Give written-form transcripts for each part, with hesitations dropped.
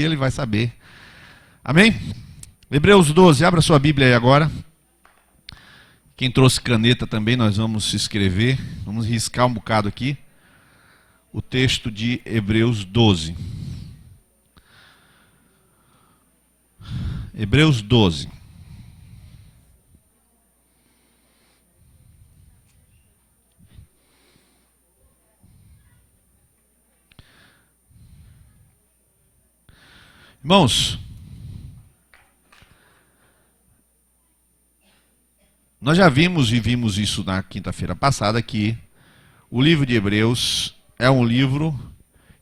ele vai saber. Amém? Hebreus 12, abra sua Bíblia aí agora. Quem trouxe caneta também, nós vamos escrever. Vamos riscar um bocado aqui. O texto de Hebreus 12. Hebreus 12. Irmãos, nós já vimos e vimos isso na quinta-feira passada, que o livro de Hebreus é um livro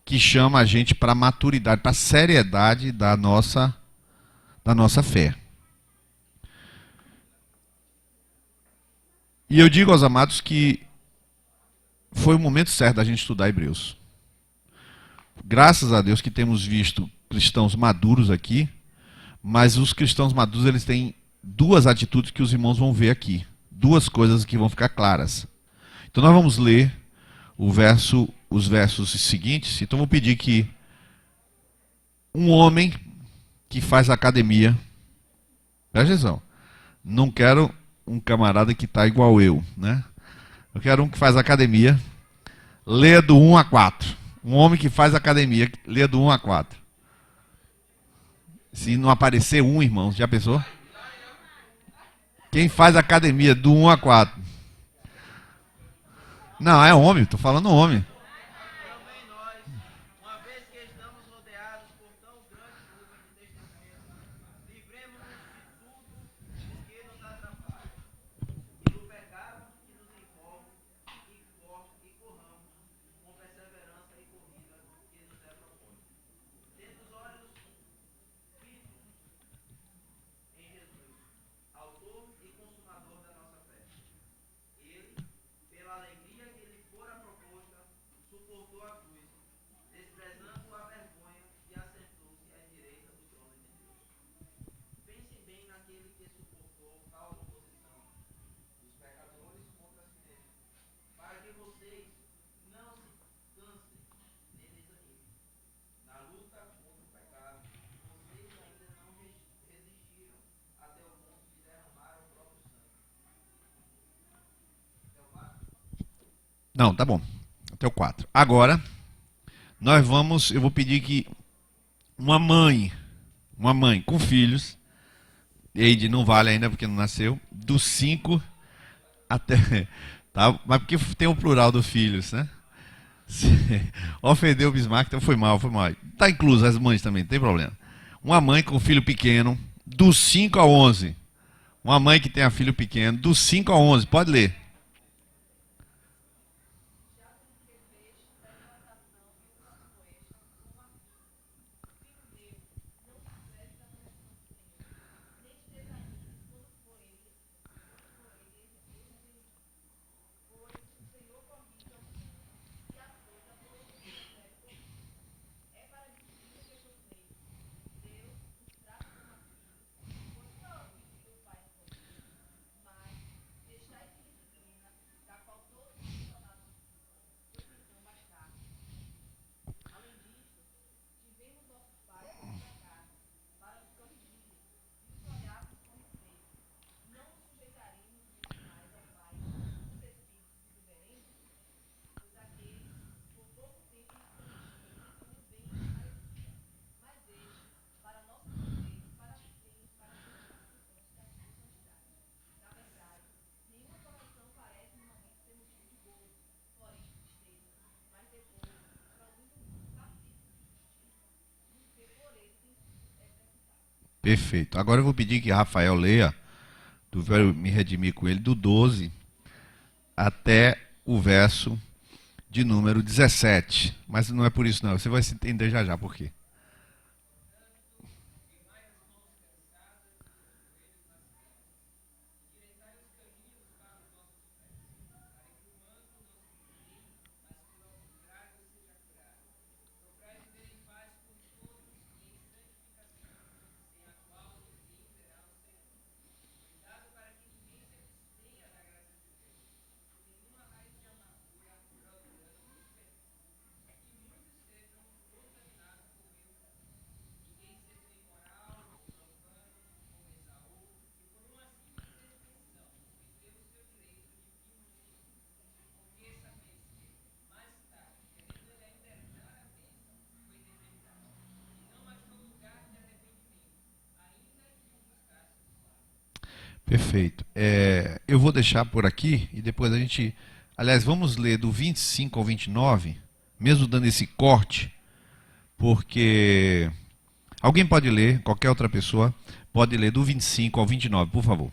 que chama a gente para a maturidade, para a seriedade da nossa fé. E eu digo aos amados que foi o momento certo da gente estudar Hebreus. Graças a Deus que temos visto cristãos maduros aqui, mas os cristãos maduros eles têm duas atitudes que os irmãos vão ver aqui. Duas coisas que vão ficar claras. Então nós vamos ler os versos seguintes. Então eu vou pedir que um homem que faz academia, presta atenção, não quero um camarada que está igual eu, né? Eu quero um que faz academia, leia do 1 a 4. Um homem que faz academia, leia do 1 a 4. Se não aparecer um, irmão, já pensou? Quem faz academia do 1 a 4? Não, é homem, estou falando homem. Não, tá bom. Até o 4. Agora, eu vou pedir que uma mãe com filhos, Eide não vale ainda porque não nasceu, dos 5 até, tá? Mas porque tem o plural dos filhos, né? Ofendeu o Bismarck, então foi mal. Tá incluso as mães também, não tem problema. Uma mãe com filho pequeno, dos 5 a 11. Uma mãe que tenha filho pequeno, dos 5 a 11, pode ler. Perfeito. Agora eu vou pedir que Rafael leia, do Velho Me Redimir com ele, do 12 até o verso de número 17. Mas não é por isso não, você vai se entender já por quê. Perfeito. Eu vou deixar por aqui e depois a gente. Aliás, vamos ler do 25 ao 29, mesmo dando esse corte, porque alguém pode ler, qualquer outra pessoa pode ler do 25 ao 29, por favor.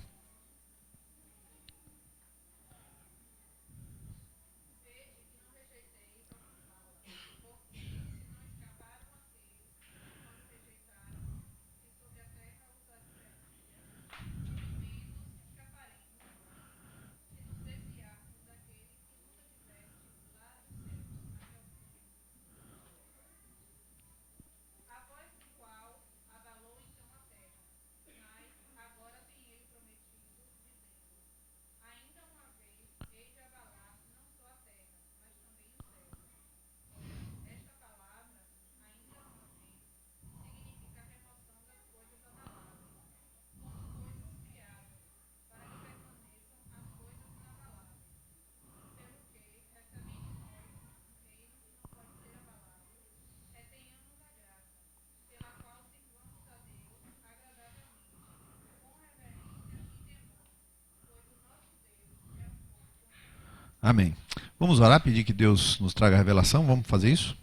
Amém. Vamos orar, pedir que Deus nos traga a revelação. Vamos fazer isso?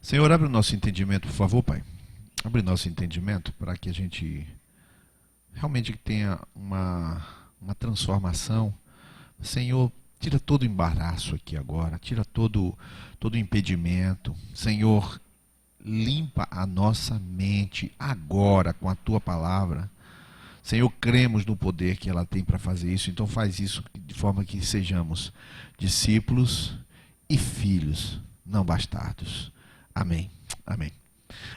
Senhor, abre o nosso entendimento, por favor, Pai. Abre o nosso entendimento para que a gente realmente tenha uma transformação. Senhor, tira todo o embaraço aqui agora, tira todo o impedimento. Senhor, limpa a nossa mente agora com a Tua palavra. Senhor, cremos no poder que ela tem para fazer isso, então faz isso de forma que sejamos discípulos e filhos, não bastardos. Amém. Amém.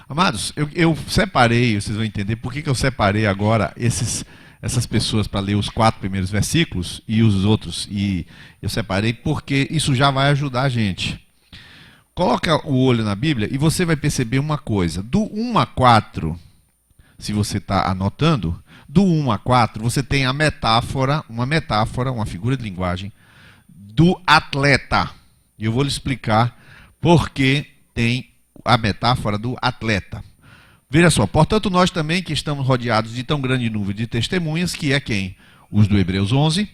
Amados, eu separei, vocês vão entender por que eu separei agora essas pessoas para ler os 4 primeiros versículos e os outros. E eu separei porque isso já vai ajudar a gente. Coloca o olho na Bíblia e você vai perceber uma coisa. Do 1 a 4, se você está anotando, do 1 a 4 você tem a metáfora, uma figura de linguagem do atleta. E eu vou lhe explicar por que tem a metáfora do atleta. Veja só, portanto nós também que estamos rodeados de tão grande nuvem de testemunhas, que é quem? Os do Hebreus 11,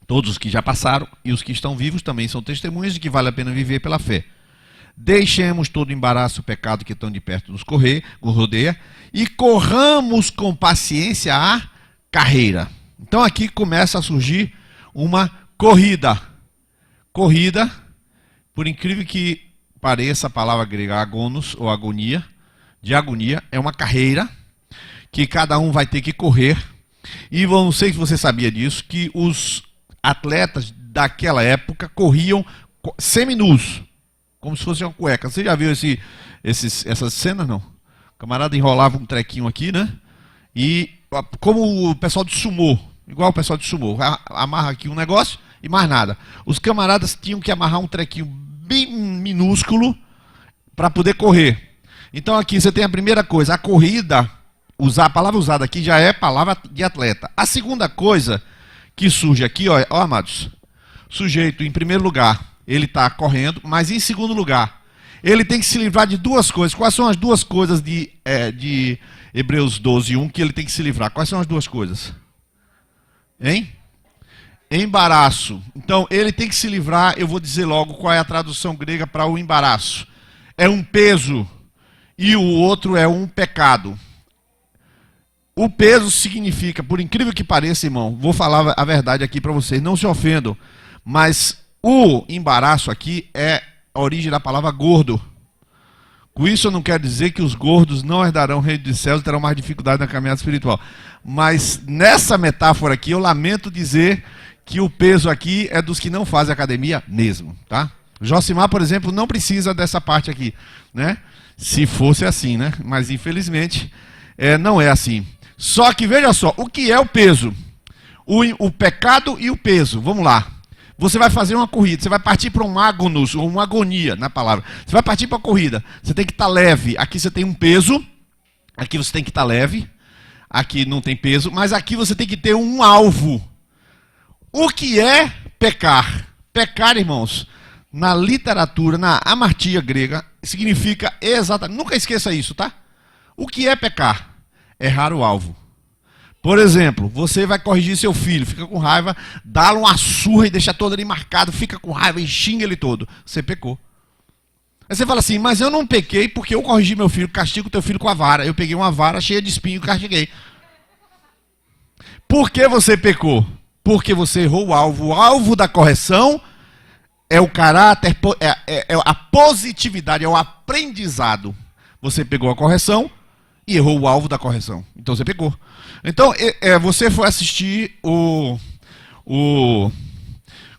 todos os que já passaram e os que estão vivos também são testemunhas de que vale a pena viver pela fé. Deixemos todo o embaraço, o pecado que tão de perto nos rodeia, e corramos com paciência a carreira. Então aqui começa a surgir uma corrida. Corrida, por incrível que pareça, a palavra grega agonos, ou agonia, de agonia, é uma carreira que cada um vai ter que correr. E não sei se você sabia disso, que os atletas daquela época corriam seminus, como se fosse uma cueca. Você já viu essas cenas, não? O camarada enrolava um trequinho aqui, né? E como o pessoal de sumô, igual o pessoal de sumô, amarra aqui um negócio e mais nada. Os camaradas tinham que amarrar um trequinho bem minúsculo para poder correr. Então aqui você tem a primeira coisa, a corrida, a palavra usada aqui já é palavra de atleta. A segunda coisa que surge aqui, ó, amados, sujeito em primeiro lugar, ele está correndo, mas em segundo lugar, ele tem que se livrar de duas coisas. Quais são as duas coisas de Hebreus 12, 1 que ele tem que se livrar? Quais são as duas coisas? Hein? Embaraço. Então, ele tem que se livrar, eu vou dizer logo qual é a tradução grega para o embaraço. É um peso e o outro é um pecado. O peso significa, por incrível que pareça, irmão, vou falar a verdade aqui para vocês, não se ofendam, mas o embaraço aqui é a origem da palavra gordo. Com isso eu não quero dizer que os gordos não herdarão o reino dos céus e terão mais dificuldade na caminhada espiritual. Mas nessa metáfora aqui eu lamento dizer que o peso aqui é dos que não fazem academia mesmo, tá? Josimar, por exemplo, não precisa dessa parte aqui, né? Se fosse assim, né? Mas infelizmente não é assim. Só que veja só, o que é o peso? O pecado e o peso. Vamos lá. Você vai fazer uma corrida, você vai partir para um agonos, ou uma agonia na palavra. Você vai partir para a corrida, você tem que estar leve. Aqui você tem um peso, aqui você tem que estar leve, aqui não tem peso, mas aqui você tem que ter um alvo. O que é pecar? Pecar, irmãos, na literatura, na amartia grega, significa exatamente, nunca esqueça isso, tá? O que é pecar? Errar o alvo. Por exemplo, você vai corrigir seu filho, fica com raiva, dá-lhe uma surra e deixa todo ele marcado, fica com raiva e xinga ele todo. Você pecou. Aí você fala assim, mas eu não pequei porque eu corrigi meu filho, castigo teu filho com a vara. Eu peguei uma vara cheia de espinho e castiguei. Por que você pecou? Porque você errou o alvo. O alvo da correção é o caráter, é a positividade, é o aprendizado. Você pegou a correção e errou o alvo da correção. Então você pecou. Então você foi assistir como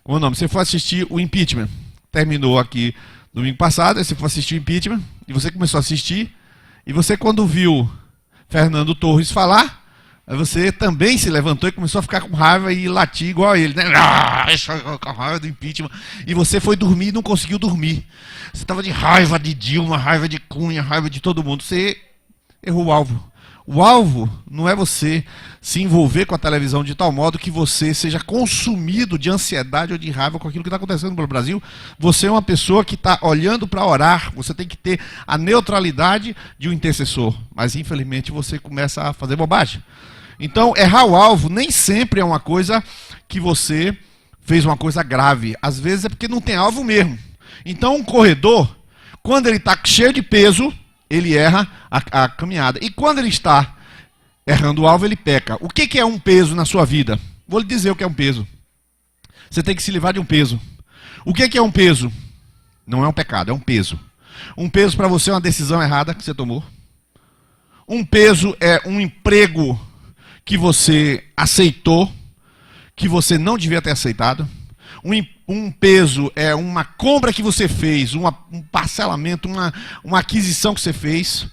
é o nome? Você foi assistir o impeachment. Terminou aqui domingo passado, aí você foi assistir o impeachment, e você começou a assistir, e você quando viu Fernando Torres falar, aí você também se levantou e começou a ficar com raiva e latir igual a ele, né? Com raiva do impeachment. E você foi dormir e não conseguiu dormir. Você estava de raiva de Dilma, raiva de Cunha, raiva de todo mundo. Você errou o alvo. O alvo não é você se envolver com a televisão de tal modo que você seja consumido de ansiedade ou de raiva com aquilo que está acontecendo pelo Brasil. Você é uma pessoa que está olhando para orar. Você tem que ter a neutralidade de um intercessor. Mas infelizmente você começa a fazer bobagem. Então, errar o alvo nem sempre é uma coisa que você fez uma coisa grave. Às vezes é porque não tem alvo mesmo. Então, um corredor, quando ele está cheio de peso, ele erra a caminhada. E quando ele está errando o alvo, ele peca. O que é um peso na sua vida? Vou lhe dizer o que é um peso. Você tem que se livrar de um peso. O que é um peso? Não é um pecado, é um peso. Um peso para você é uma decisão errada que você tomou. Um peso é um emprego que você aceitou, que você não devia ter aceitado. Um peso é uma compra que você fez, um parcelamento, uma aquisição que você fez,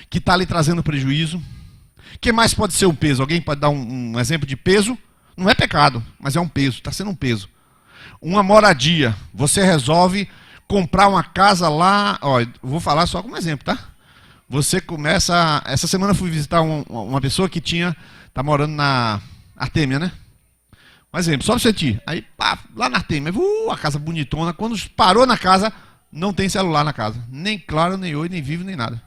que está lhe trazendo prejuízo. O que mais pode ser um peso? Alguém pode dar um exemplo de peso? Não é pecado, mas é um peso, está sendo um peso. Uma moradia, você resolve comprar uma casa lá, ó, vou falar só como exemplo, tá? Você começa, essa semana eu fui visitar uma pessoa que está morando na Artêmia, né? Um exemplo, só para você sentir. Aí, pá, lá na Artêmia, a casa bonitona. Quando parou na casa, não tem celular na casa. Nem Claro, nem Oi, nem Vivo, nem nada.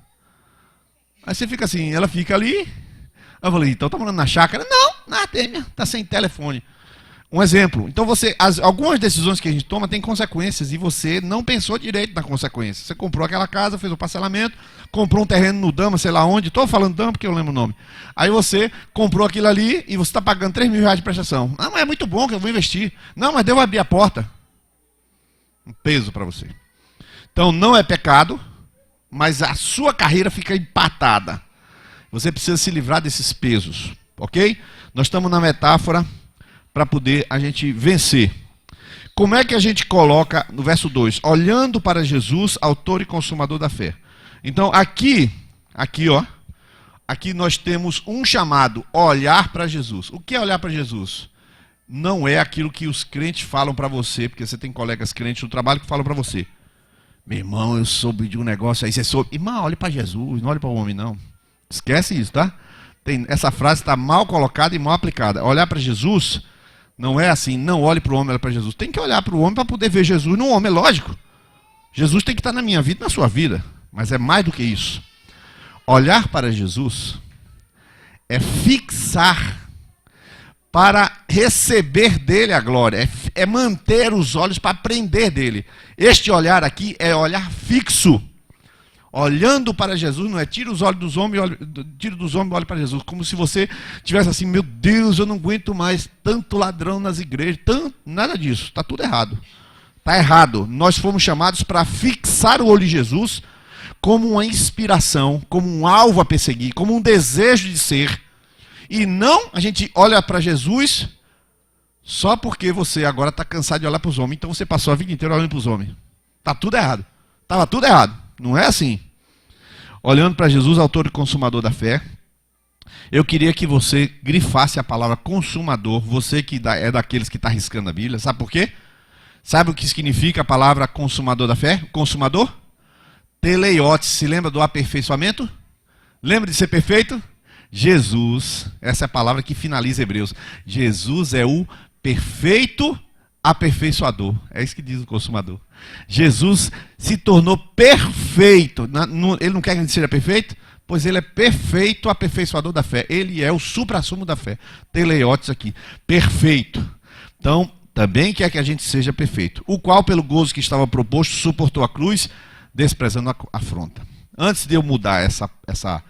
Aí você fica assim, ela fica ali. Eu falei, então tá morando na chácara? Não, na Artêmia, tá sem telefone. Um exemplo. Então algumas decisões que a gente toma têm consequências e você não pensou direito na consequência. Você comprou aquela casa, fez o parcelamento, comprou um terreno no Dama, sei lá onde. Estou falando Dama porque eu lembro o nome. Aí você comprou aquilo ali e você está pagando R$3.000 de prestação. Não, mas é muito bom que eu vou investir. Não, mas devo abrir a porta. Um peso para você. Então não é pecado, mas a sua carreira fica empatada. Você precisa se livrar desses pesos, ok? Nós estamos na metáfora para poder a gente vencer. Como é que a gente coloca no verso 2? Olhando para Jesus, autor e consumador da fé. Então aqui ó, aqui nós temos um chamado, olhar para Jesus. O que é olhar para Jesus? Não é aquilo que os crentes falam para você, porque você tem colegas crentes no trabalho que falam para você. Meu irmão, eu soube de um negócio aí, você soube. Irmão, olhe para Jesus, não olhe para o homem não. Esquece isso, tá? Essa frase está mal colocada e mal aplicada. Olhar para Jesus não é assim, não olhe para o homem, olhe para Jesus. Tem que olhar para o homem para poder ver Jesus no homem, é lógico. Jesus tem que estar na minha vida e na sua vida. Mas é mais do que isso. Olhar para Jesus é fixar para receber dele a glória. É manter os olhos para aprender dele. Este olhar aqui é olhar fixo. Olhando para Jesus, não é tira os olhos dos homens, tira dos homens e olhe para Jesus. Como se você tivesse assim, meu Deus, eu não aguento mais tanto ladrão nas igrejas. Nada disso, está tudo errado. Está errado. Nós fomos chamados para fixar o olho de Jesus como uma inspiração, como um alvo a perseguir, como um desejo de ser. E não a gente olha para Jesus só porque você agora está cansado de olhar para os homens. Então você passou a vida inteira olhando para os homens. Está tudo errado. Estava tudo errado. Não é assim. Olhando para Jesus, autor e consumador da fé, eu queria que você grifasse a palavra consumador, você que é daqueles que está riscando a Bíblia. Sabe por quê? Sabe o que significa a palavra consumador da fé? Consumador? Teleiotes. Se lembra do aperfeiçoamento? Lembra de ser perfeito? Jesus, essa é a palavra que finaliza Hebreus. Jesus é o perfeito aperfeiçoador. É isso que diz o consumador. Jesus se tornou perfeito. Ele não quer que a gente seja perfeito? Pois ele é perfeito aperfeiçoador da fé. Ele é o suprassumo da fé. Teleiotes aqui. Perfeito. Então, também quer que a gente seja perfeito. O qual, pelo gozo que estava proposto, suportou a cruz, desprezando a afronta. Antes de eu mudar essa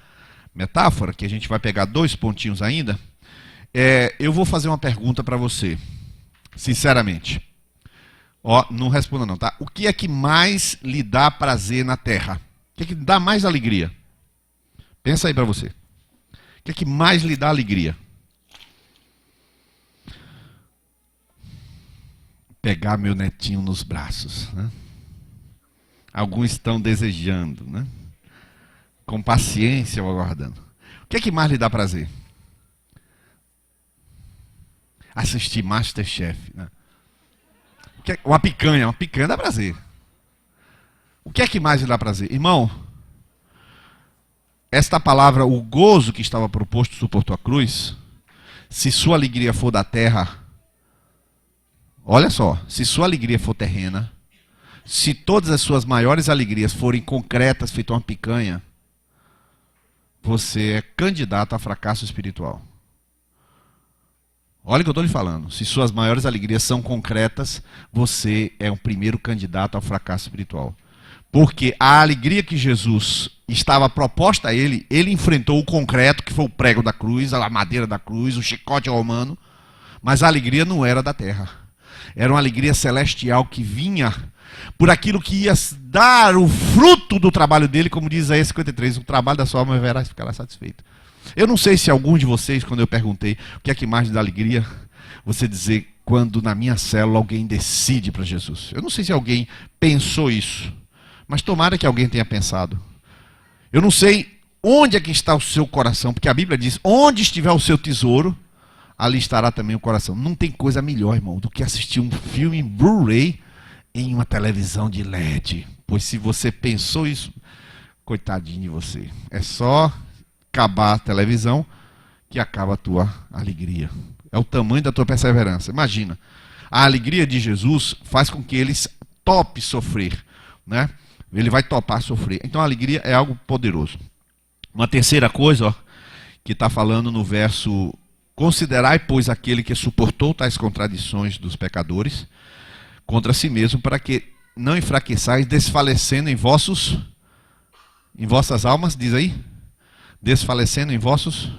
metáfora, que a gente vai pegar 2 pontinhos ainda, eu vou fazer uma pergunta para você. Sinceramente. Ó, não responda não, tá? O que é que mais lhe dá prazer na terra? O que é que dá mais alegria? Pensa aí para você. O que é que mais lhe dá alegria? Pegar meu netinho nos braços, né? Alguns estão desejando, né? Com paciência aguardando. O que é que mais lhe dá prazer? Assistir MasterChef, né? Uma picanha dá prazer. O que é que mais lhe dá prazer? Irmão, esta palavra, o gozo que estava proposto, suportou a cruz, se sua alegria for da terra, olha só, se sua alegria for terrena, se todas as suas maiores alegrias forem concretas, feito uma picanha, você é candidato a fracasso espiritual. Olha o que eu estou lhe falando. Se suas maiores alegrias são concretas, você é o primeiro candidato ao fracasso espiritual. Porque a alegria que Jesus estava proposta a ele, ele enfrentou o concreto, que foi o prego da cruz, a madeira da cruz, o chicote romano, mas a alegria não era da terra. Era uma alegria celestial que vinha por aquilo que ia dar o fruto do trabalho dele, como diz Isaías 53, o trabalho da sua alma ficará satisfeito. Eu não sei se algum de vocês, quando eu perguntei o que é que mais dá alegria, você dizer, quando na minha célula alguém decide para Jesus. Eu não sei se alguém pensou isso, mas tomara que alguém tenha pensado. Eu não sei onde é que está o seu coração, porque a Bíblia diz, onde estiver o seu tesouro, ali estará também o coração. Não tem coisa melhor, irmão, do que assistir um filme em Blu-ray em uma televisão de LED. Pois se você pensou isso, coitadinho de você. É só acabar a televisão que acaba a tua alegria. É o tamanho da tua perseverança. Imagina, a alegria de Jesus faz com que ele tope sofrer, né? Ele vai topar sofrer. Então a alegria é algo poderoso. Uma terceira coisa, ó, que está falando no verso: considerai, pois, aquele que suportou tais contradições dos pecadores contra si mesmo, para que não enfraqueçais, desfalecendo em vossas almas, diz aí, desfalecendo em vossos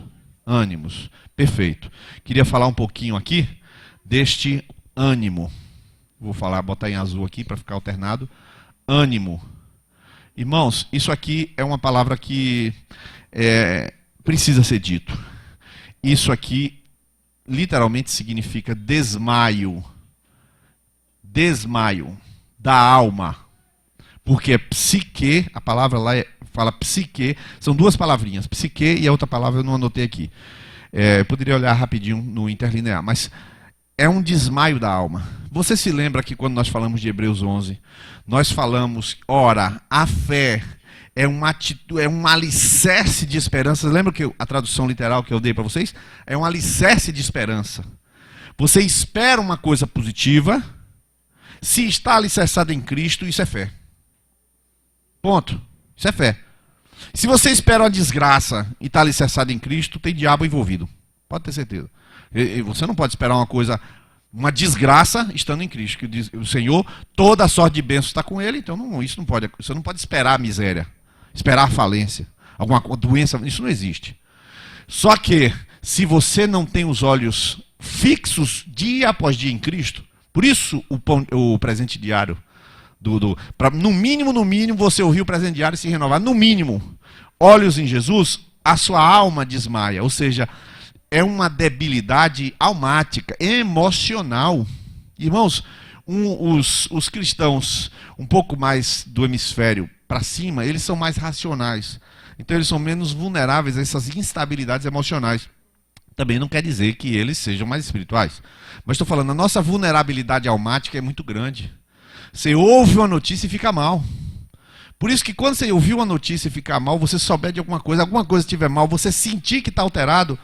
ânimos. Perfeito. Queria falar um pouquinho aqui deste ânimo. Vou botar em azul aqui para ficar alternado. Ânimo. Irmãos, isso aqui é uma palavra que precisa ser dito. Isso aqui literalmente significa desmaio. Desmaio da alma. Porque psique, a palavra lá fala psique, são 2 palavrinhas, psique e a outra palavra eu não anotei aqui. Eu poderia olhar rapidinho no interlinear, mas é um desmaio da alma. Você se lembra que quando nós falamos de Hebreus 11, nós falamos, ora, a fé é uma atitude, é um alicerce de esperança. Lembra que a tradução literal que eu dei para vocês? É um alicerce de esperança. Você espera uma coisa positiva, se está alicerçado em Cristo, isso é fé. Ponto. Isso é fé. Se você espera uma desgraça e está alicerçado em Cristo, tem diabo envolvido. Pode ter certeza. Você não pode esperar uma desgraça estando em Cristo. Que diz, o Senhor, toda a sorte de bênçãos está com ele, então você não pode esperar a miséria, esperar a falência, alguma doença, isso não existe. Só que, se você não tem os olhos fixos dia após dia em Cristo, por isso o presente diário, no mínimo, você ouvir o presente diário e se renovar. No mínimo, olhos em Jesus, a sua alma desmaia. Ou seja, é uma debilidade almática, emocional. Irmãos, os cristãos um pouco mais do hemisfério para cima, eles são mais racionais. Então eles são menos vulneráveis a essas instabilidades emocionais. Também não quer dizer que eles sejam mais espirituais. Mas estou falando, a nossa vulnerabilidade almática é muito grande. Você ouve uma notícia e fica mal. Por isso que quando você ouvir uma notícia e ficar mal, você souber de alguma coisa estiver mal, você sentir que está alterado,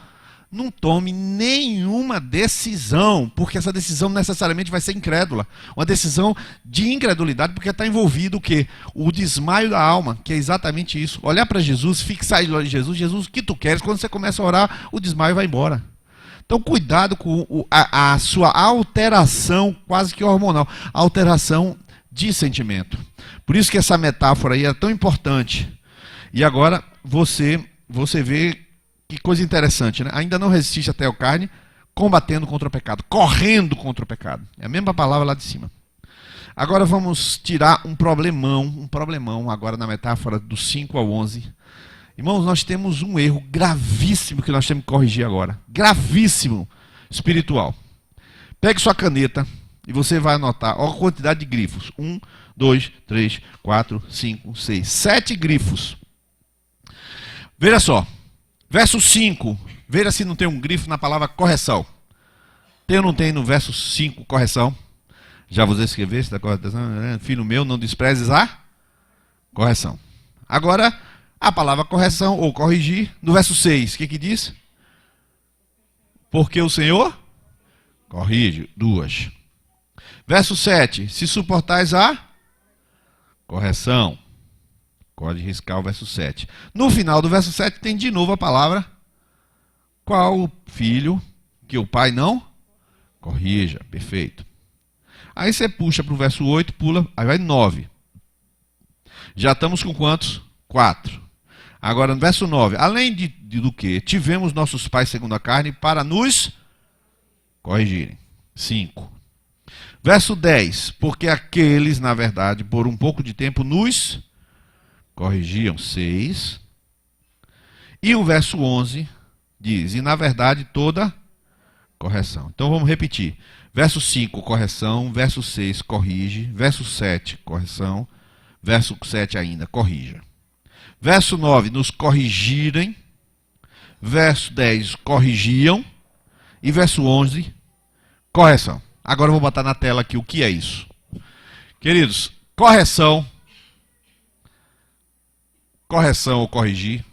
não tome nenhuma decisão, porque essa decisão necessariamente vai ser incrédula. Uma decisão de incredulidade, porque está envolvido o quê? O desmaio da alma, que é exatamente isso. Olhar para Jesus, fixar em Jesus, Jesus, o que tu queres? Quando você começa a orar, o desmaio vai embora. Então, cuidado com a sua alteração quase que hormonal, alteração de sentimento. Por isso que essa metáfora aí é tão importante. E agora você vê que coisa interessante, né? Ainda não resististe até a carne, combatendo contra o pecado, correndo contra o pecado. É a mesma palavra lá de cima. Agora vamos tirar um problemão agora na metáfora do 5 ao 11. Irmãos, nós temos um erro gravíssimo que nós temos que corrigir agora. Gravíssimo, espiritual. Pegue sua caneta e você vai anotar a quantidade de grifos. 1, 2, 3, 4, 5, 6, 7 grifos. Veja só. Verso 5. Veja se não tem um grifo na palavra correção. Tem ou não tem no verso 5 correção? Já vos escrevi, filho meu, não desprezes a correção. Agora, a palavra correção ou corrigir, no verso 6, o que diz? Porque o Senhor corrige, 2. Verso 7, se suportais a correção. Pode riscar o verso 7. No final do verso 7 tem de novo a palavra qual filho que o pai não corrija. Perfeito. Aí você puxa para o verso 8, pula, aí vai 9. Já estamos com quantos? 4. Agora no verso 9, além do que tivemos nossos pais segundo a carne para nos corrigirem. 5. Verso 10, porque aqueles, na verdade, por um pouco de tempo nos corrigiam. 6. E o verso 11 diz, e na verdade toda correção. Então vamos repetir. Verso 5, correção. Verso 6, corrige. Verso 7, correção. Verso 7 ainda, corrija. Verso 9, nos corrigirem. Verso 10, corrigiam. E verso 11, correção. Agora eu vou botar na tela aqui o que é isso. Queridos, correção ou corrigir,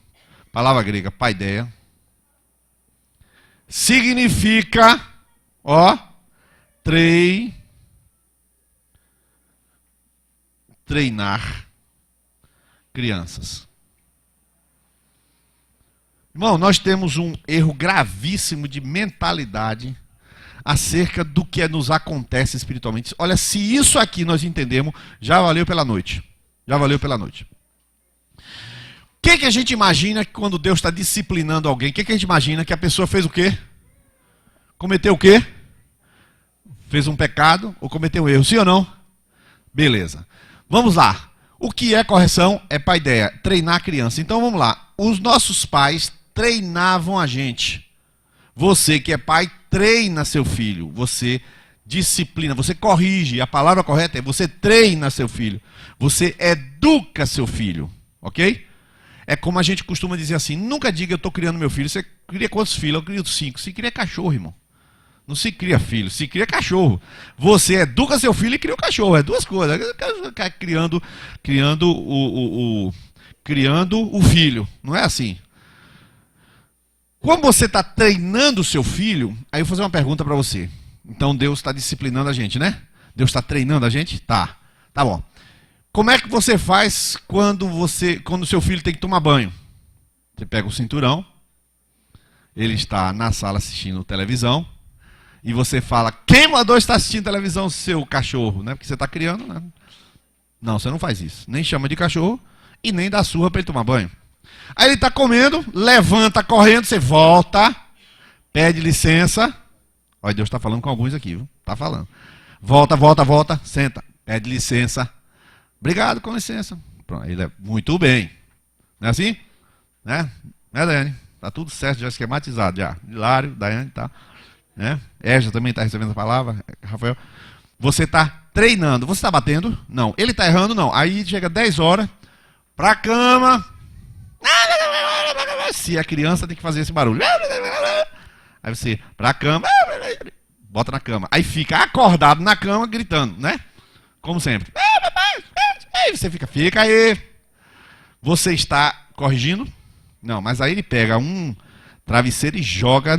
palavra grega paideia, significa, treinar crianças. Irmão, nós temos um erro gravíssimo de mentalidade acerca do que nos acontece espiritualmente. Olha, se isso aqui nós entendemos, já valeu pela noite. Já valeu pela noite. O que a gente imagina que quando Deus está disciplinando alguém? O que a gente imagina? Que a pessoa fez o quê? Cometeu o quê? Fez um pecado ou cometeu um erro? Sim ou não? Beleza. Vamos lá. O que é correção? É paideia, treinar a criança. Então vamos lá. Os nossos pais treinavam a gente. Você que é pai, treina seu filho. Você disciplina, você corrige. A palavra correta é você treina seu filho. Você educa seu filho. Ok? É como a gente costuma dizer assim, nunca diga eu estou criando meu filho. Você cria quantos filhos? Eu crio 5. Se cria cachorro, irmão. Não se cria filho, se cria cachorro. Você educa seu filho e cria o cachorro. É duas coisas. Criando o filho. Não é assim. Quando você está treinando o seu filho, aí eu vou fazer uma pergunta para você. Então Deus está disciplinando a gente, né? Deus está treinando a gente? Tá. Tá bom. Como é que você faz quando o seu filho tem que tomar banho? Você pega o cinturão, ele está na sala assistindo televisão, e você fala, quem mandou estar assistindo televisão, seu cachorro? Né? Porque você está criando, né? Não, você não faz isso. Nem chama de cachorro e nem dá surra para ele tomar banho. Aí ele está comendo, levanta correndo, você volta, pede licença. Olha, Deus está falando com alguns aqui, viu? Está falando. Volta, senta, pede licença. Obrigado, com licença. Pronto, ele é muito bem. Não é assim? Né, Daiane? Está tudo certo, já esquematizado, já. Hilário, Daiane, tá. Né? Égida também está recebendo a palavra, Rafael. Você está treinando, você está batendo? Não. Ele está errando? Não. Aí chega 10 horas, para a cama. Se a criança tem que fazer esse barulho. Aí você, para a cama, bota na cama. Aí fica acordado na cama, gritando, né? Como sempre. Aí você fica aí. Você está corrigindo? Não, mas aí ele pega um travesseiro e joga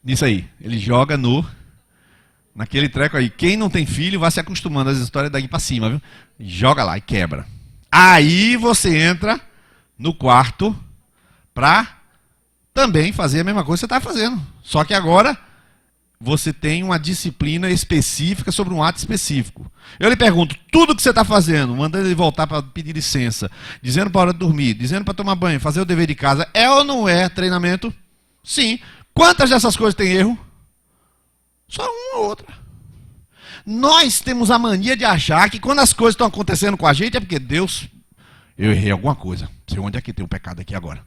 nisso aí. Ele joga naquele treco aí. Quem não tem filho vai se acostumando às histórias daqui pra cima, viu? Joga lá e quebra. Aí você entra no quarto pra também fazer a mesma coisa que você tá fazendo. Só que agora você tem uma disciplina específica sobre um ato específico. Eu lhe pergunto, tudo que você está fazendo, mandando ele voltar para pedir licença, dizendo para a hora de dormir, dizendo para tomar banho, fazer o dever de casa, é ou não é treinamento? Sim. Quantas dessas coisas tem erro? Só uma ou outra. Nós temos a mania de achar que quando as coisas estão acontecendo com a gente é porque Deus, eu errei alguma coisa. Não sei onde é que tem um pecado aqui agora.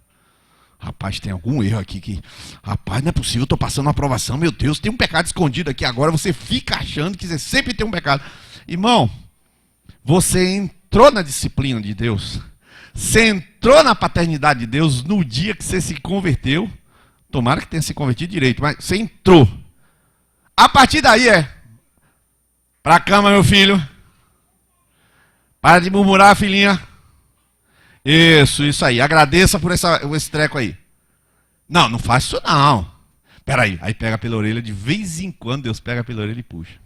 Rapaz, tem algum erro aqui que... Rapaz, não é possível, eu estou passando uma aprovação. Meu Deus, tem um pecado escondido aqui agora. Você fica achando que você sempre tem um pecado. Irmão, você entrou na disciplina de Deus. Você entrou na paternidade de Deus no dia que você se converteu. Tomara que tenha se convertido direito, mas você entrou. A partir daí pra cama, meu filho. Para de murmurar, filhinha. Isso aí. Agradeça por esse treco aí. Não faz isso não. Peraí. Aí pega pela orelha, de vez em quando Deus pega pela orelha e puxa.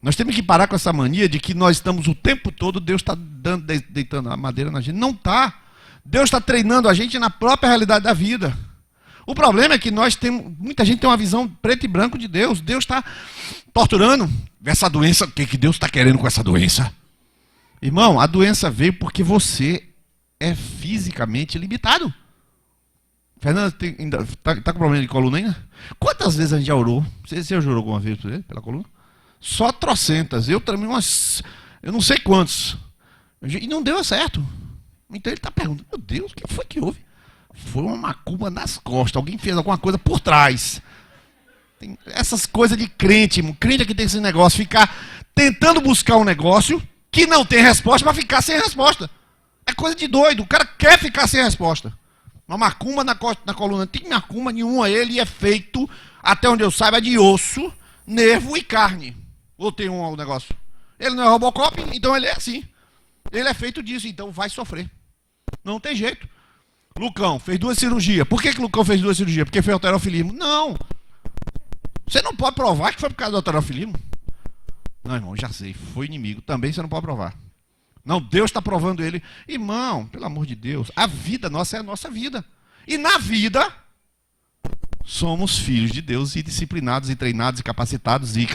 Nós temos que parar com essa mania de que nós estamos o tempo todo, Deus está deitando a madeira na gente. Não está. Deus está treinando a gente na própria realidade da vida. O problema é que muita gente tem uma visão preto e branco de Deus. Deus está torturando. Essa doença, o que Deus está querendo com essa doença? Irmão, a doença veio porque você é fisicamente limitado. Fernando, tá com problema de coluna ainda? Quantas vezes a gente já orou? Você já orou alguma vez por ele, pela coluna? Só trocentas. Eu também eu não sei quantos. E não deu certo. Então ele está perguntando, meu Deus, o que foi que houve? Foi uma macumba nas costas. Alguém fez alguma coisa por trás. Tem essas coisas de crente. Crente é que tem esse negócio. Ficar tentando buscar um negócio que não tem resposta para ficar sem resposta. É coisa de doido. O cara quer ficar sem resposta. Uma macumba na coluna. Não tem macumba nenhuma. Ele é feito, até onde eu saiba, de osso, nervo e carne. Ou tem um negócio. Ele não é Robocop, então ele é assim. Ele é feito disso, então vai sofrer. Não tem jeito. Lucão fez 2 cirurgias. Por que Lucão fez 2 cirurgias? Porque foi alterofilismo? Não. Você não pode provar que foi por causa do alterofilismo. Não, irmão, já sei. Foi inimigo. Também você não pode provar. Não, Deus está provando ele. Irmão, pelo amor de Deus, a vida nossa é a nossa vida. E na vida, somos filhos de Deus e disciplinados e treinados e capacitados e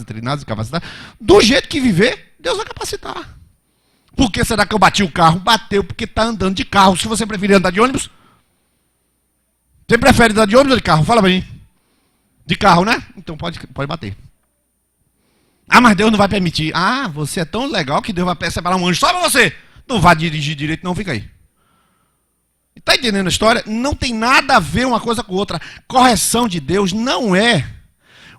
treinados e capacitados. Do jeito que viver, Deus vai capacitar. Por que será que eu bati o carro? Bateu porque está andando de carro. Se você preferir andar de ônibus, você prefere andar de ônibus ou de carro? Fala pra mim. De carro, né? Então pode bater. Ah, mas Deus não vai permitir. Ah, você é tão legal que Deus vai separar um anjo só pra você. Não vai dirigir direito, não, fica aí. Está entendendo a história? Não tem nada a ver uma coisa com outra. Correção de Deus não é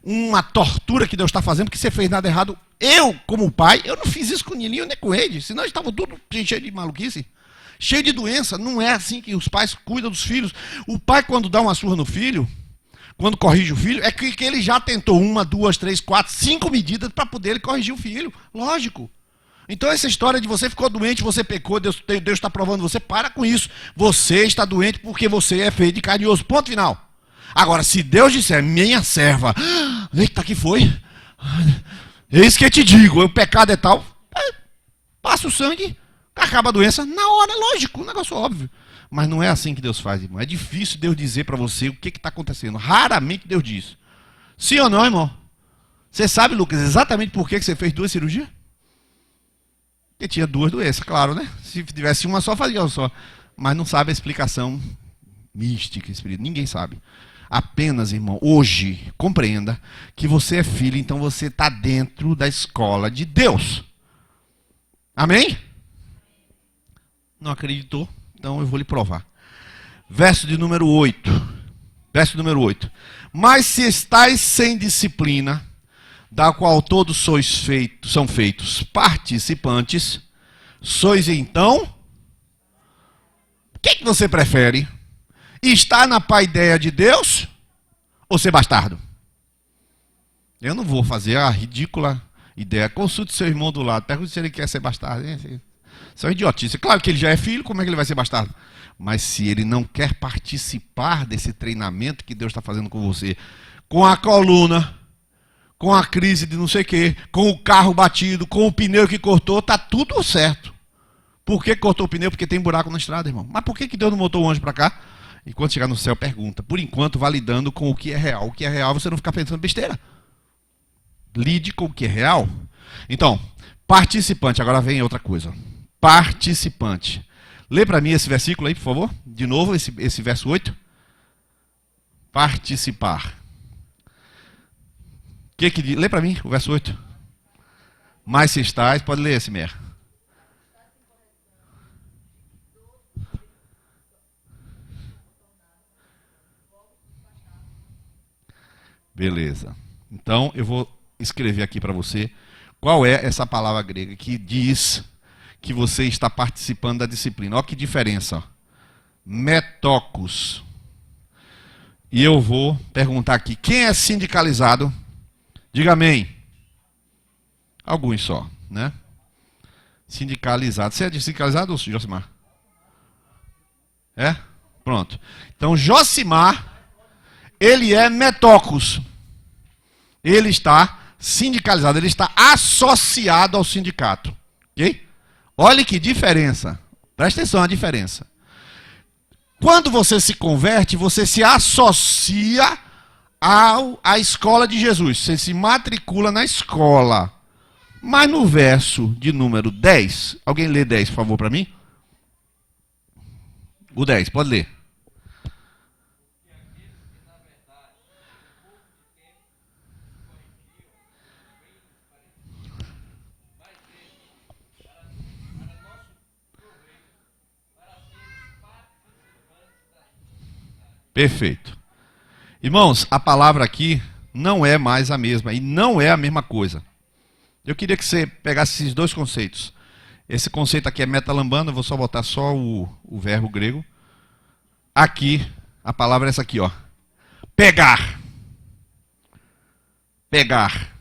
uma tortura que Deus está fazendo porque você fez nada errado. Eu, como pai, eu não fiz isso com o Nilinho nem com o Ed, senão eles estavam tudo cheio de maluquice, cheio de doença. Não é assim que os pais cuidam dos filhos. O pai, quando dá uma surra no filho, quando corrige o filho, é que ele já tentou 1, 2, 3, 4, 5 medidas para poder corrigir o filho. Lógico. Então essa história de você ficou doente, você pecou, Deus está provando você, para com isso. Você está doente porque você é feito de carne e osso. Ponto final. Agora, se Deus disser, minha serva, eita, que foi? Eis que eu te digo, o pecado é tal, passa o sangue, acaba a doença, na hora, lógico, um negócio óbvio. Mas não é assim que Deus faz, irmão. É difícil Deus dizer para você o que está acontecendo. Raramente Deus diz. Sim ou não, irmão? Você sabe, Lucas, exatamente por que você fez 2 cirurgias? Porque tinha 2 doenças, claro, né? Se tivesse uma só, fazia uma só. Mas não sabe a explicação mística, espírita. Ninguém sabe. Apenas, irmão, hoje, compreenda que você é filho, então você está dentro da escola de Deus. Amém? Não acreditou? Então eu vou lhe provar. Verso de número 8. Verso número 8. Mas se estáis sem disciplina, da qual todos são feitos participantes, sois então... O que você prefere? Estar na paideia de Deus ou ser bastardo? Eu não vou fazer a ridícula ideia. Consulte seu irmão do lado. Pergunte se ele quer ser bastardo. Isso é uma idiotice. Claro que ele já é filho, como é que ele vai ser bastardo? Mas se ele não quer participar desse treinamento que Deus está fazendo com você, com a coluna, com a crise de não sei o quê, com o carro batido, com o pneu que cortou, tá tudo certo. Por que cortou o pneu? Porque tem buraco na estrada, irmão. Mas por que Deus não botou o anjo para cá? E quando chegar no céu, pergunta. Por enquanto, validando com o que é real. O que é real, você não ficar pensando besteira. Lide com o que é real. Então, participante. Agora vem outra coisa. Participante. Lê para mim esse versículo aí, por favor. De novo, esse verso 8. Participar. Que diz? Lê para mim o verso 8. Mas se estás, pode ler esse mer. Beleza. Então, eu vou escrever aqui para você qual é essa palavra grega que diz que você está participando da disciplina. Olha que diferença. Metocos. E eu vou perguntar aqui, quem é sindicalizado? Diga amém. Alguns só, né? Sindicalizado. Você é sindicalizado, Josimar? É? Pronto. Então, Josimar, ele é metocos. Ele está sindicalizado, ele está associado ao sindicato. Ok? Olha que diferença. Presta atenção à diferença. Quando você se converte, você se associa à escola de Jesus. Você se matricula na escola. Mas no verso de número 10, alguém lê 10, por favor, para mim? O 10, pode ler. Perfeito. Irmãos, a palavra aqui não é mais a mesma e não é a mesma coisa. Eu queria que você pegasse esses dois conceitos. Esse conceito aqui é metalambano, eu vou só botar só o verbo grego. Aqui, a palavra é essa aqui, ó. Pegar. Pegar.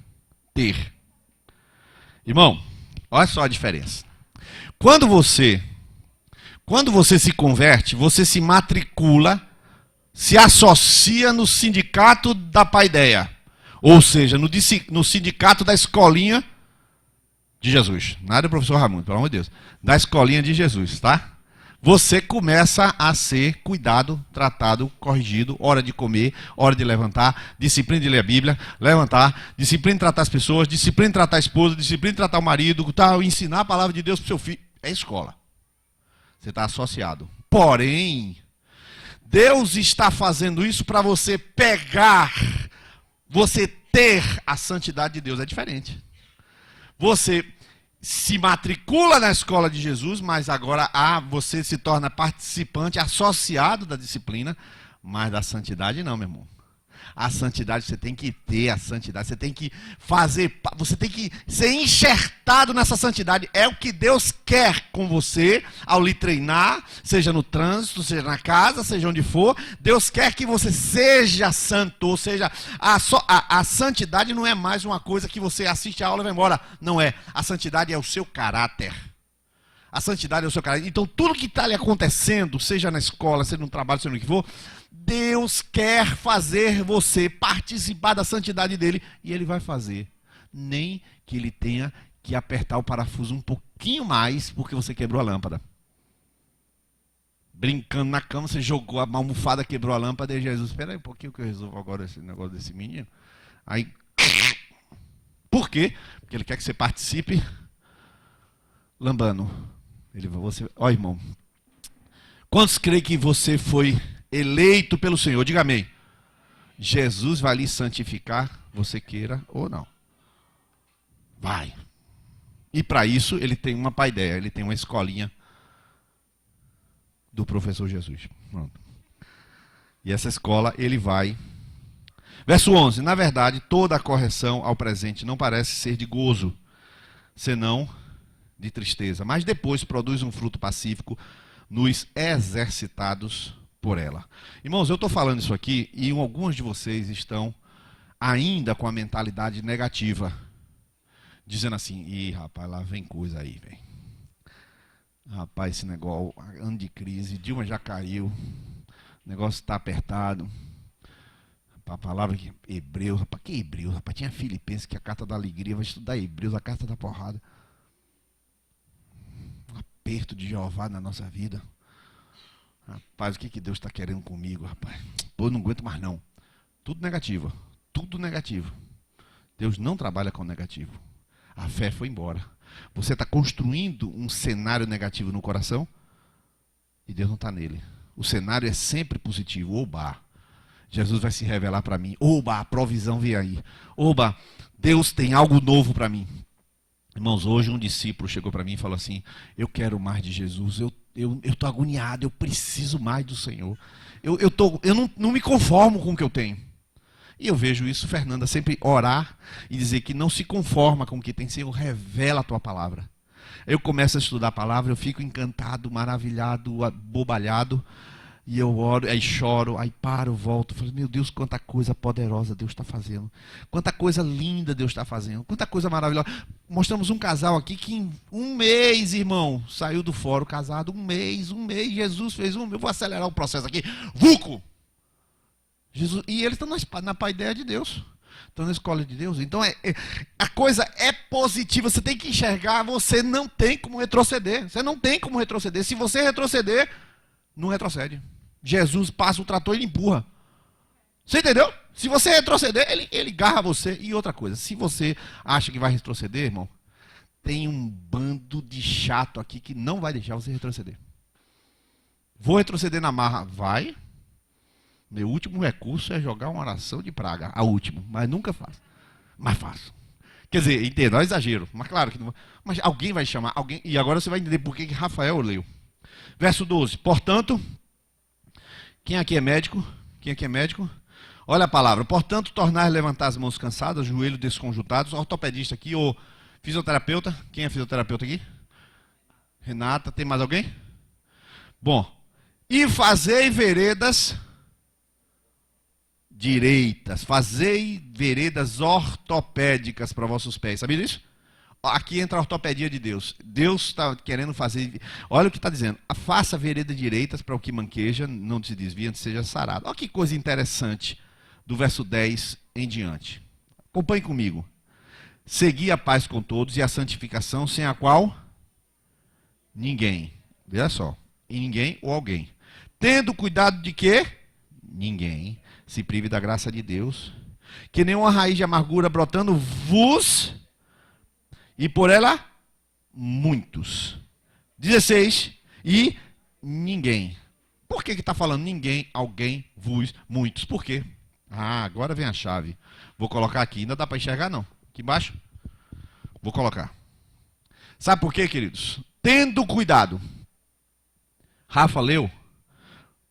Ter. Irmão, olha só a diferença. Quando você se converte, você se matricula, se associa no sindicato da paideia. Ou seja, no sindicato da escolinha de Jesus. Nada do professor Raimundo, pelo amor de Deus. Da escolinha de Jesus, tá? Você começa a ser cuidado, tratado, corrigido, hora de comer, hora de levantar, disciplina de ler a Bíblia, levantar, disciplina de tratar as pessoas, disciplina de tratar a esposa, disciplina de tratar o marido, tal, ensinar a palavra de Deus para o seu filho. É escola. Você está associado. Porém, Deus está fazendo isso para você pegar, você ter a santidade de Deus. É diferente. Você se matricula na escola de Jesus, mas agora você se torna participante, associado da disciplina, mas da santidade não, meu irmão. A santidade você tem que ter, a santidade você tem que fazer, você tem que ser enxertado nessa santidade. É o que Deus quer com você ao lhe treinar, seja no trânsito, seja na casa, seja onde for. Deus quer que você seja santo, ou seja, a santidade não é mais uma coisa que você assiste a aula e vai embora. Não é. A santidade é o seu caráter. A santidade é o seu caráter. Então, tudo que está lhe acontecendo, seja na escola, seja no trabalho, seja no que for, Deus quer fazer você participar da santidade dele. E ele vai fazer. Nem que ele tenha que apertar o parafuso um pouquinho mais, porque você quebrou a lâmpada. Brincando na cama, você jogou a almofada, quebrou a lâmpada, e Jesus, espera aí um pouquinho que eu resolvo agora esse negócio desse menino. Aí, por quê? Porque ele quer que você participe lambando. Ó, irmão, quantos creem que você foi eleito pelo Senhor? Diga amém. Jesus vai lhe santificar, você queira ou não. Vai. E para isso ele tem uma paideia, ele tem uma escolinha do professor Jesus. Pronto. E essa escola ele vai. Verso 11. Na verdade, toda a correção ao presente não parece ser de gozo, senão de tristeza, mas depois produz um fruto pacífico nos exercitados por ela. Irmãos, eu estou falando isso aqui e alguns de vocês estão ainda com a mentalidade negativa, dizendo assim, ih, rapaz, lá vem coisa aí, velho. Rapaz, esse negócio, ano de crise, Dilma já caiu, o negócio está apertado. A palavra que Hebreus, rapaz, que Hebreus? Rapaz, tinha Filipenses, que é a carta da alegria, vai estudar Hebreus, a carta da porrada. Um aperto de Jeová na nossa vida. Rapaz, o que Deus está querendo comigo, rapaz? Pô, eu não aguento mais não. Tudo negativo, tudo negativo. Deus não trabalha com negativo. A fé foi embora. Você está construindo um cenário negativo no coração e Deus não está nele. O cenário é sempre positivo. Oba! Jesus vai se revelar para mim. Oba! A provisão vem aí. Oba! Deus tem algo novo para mim. Irmãos, hoje um discípulo chegou para mim e falou assim: eu quero mais de Jesus. Eu estou agoniado. Eu preciso mais do Senhor. Eu não me conformo com o que eu tenho. E eu vejo isso, Fernanda, sempre orar e dizer que não se conforma com o que tem. Senhor, revela a tua palavra. Eu começo a estudar a palavra, eu fico encantado, maravilhado, abobalhado. E eu oro, aí choro, aí paro, volto. Falo, meu Deus, quanta coisa poderosa Deus está fazendo. Quanta coisa linda Deus está fazendo. Quanta coisa maravilhosa. Mostramos um casal aqui que em um mês, irmão, saiu do fórum casado. Um mês, Jesus fez um mês. Eu vou acelerar o processo aqui. Vuco! Jesus, e eles estão na paideia de Deus. Estão na escola de Deus. Então a coisa é positiva. Você tem que enxergar. Você não tem como retroceder. Você não tem como retroceder. Se você retroceder, não retrocede. Jesus passa o trator e ele empurra. Você entendeu? Se você retroceder, ele garra você. E outra coisa, se você acha que vai retroceder, irmão, tem um bando de chato aqui que não vai deixar você retroceder. Vou retroceder na marra. Vai. Meu último recurso é jogar uma oração de praga. A última. Mas nunca faço. Mas faço. Quer dizer, entendo, é um exagero. Mas claro que não. Mas alguém vai chamar. Alguém, e agora você vai entender por que Rafael leu. Verso 12. Portanto, quem aqui é médico? Quem aqui é médico? Olha a palavra. Portanto, tornar levantar as mãos cansadas, joelhos desconjuntados. Ortopedista aqui ou fisioterapeuta. Quem é fisioterapeuta aqui? Renata. Tem mais alguém? Bom. E fazei veredas direitas, fazei veredas ortopédicas para vossos pés. Sabia disso? Aqui entra a ortopedia de Deus. Deus está querendo fazer. Olha o que está dizendo. Faça veredas direitas para o que manqueja, não se desvia, seja sarado. Olha que coisa interessante do verso 10 em diante. Acompanhe comigo. Segui a paz com todos e a santificação, sem a qual ninguém. Veja só. E ninguém ou alguém. Tendo cuidado de quê? Ninguém se prive da graça de Deus, que nenhuma raiz de amargura brotando vos, e por ela muitos. 16. E ninguém. Por que está falando ninguém, alguém, vos, muitos? Por quê? Ah, agora vem a chave. Vou colocar aqui. Ainda dá para enxergar, não? Aqui embaixo? Vou colocar. Sabe por quê, queridos? Tendo cuidado. Rafa leu.